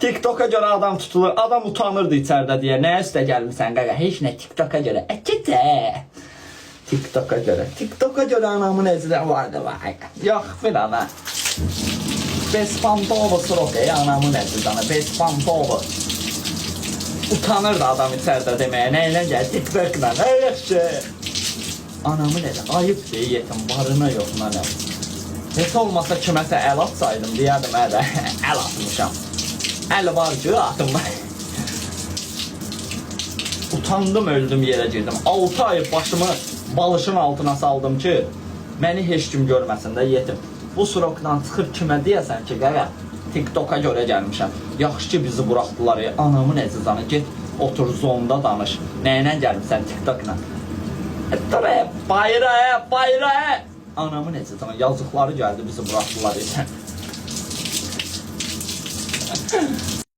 TikTok'a göre adam tutulur. Adam utanırdı içeride diye. Neye üstə gəlmirsən qaqa? Heç nə TikTok'a göre. Gecə. TikTok'a göre. TikTok'a göre anamın ezilən vardı vay. Yox bir ana. Bespantova sırok anamın eziləni. Bespantova. Utanırdı adam içeride demeye. Neyle gel TikTok'la. Yaxşı. Anamın eziləni. Ayıp deyil yetim. Varına yoxuna nə. Heç olmasa kiməsə əl atsaydım deyərdim hədə. Əl atmışam. Əl var ki atım. Utandım öldüm yerə girdim. 6 ay başımı balışın altına saldım ki məni heç kim görməsin də yetim. Bu surokdan çıxır kimə deyəsən ki qaqa TikTok'a göre gəlmişəm. Yaxşı ki bizi buraxdılar ya. Anamın əzizanı get otur zonda danış. Nəyinə gəlmişsən TikTok'la? Bayra. Anamın əzizanı yazıqları gəldi bizi buraxdılar ya.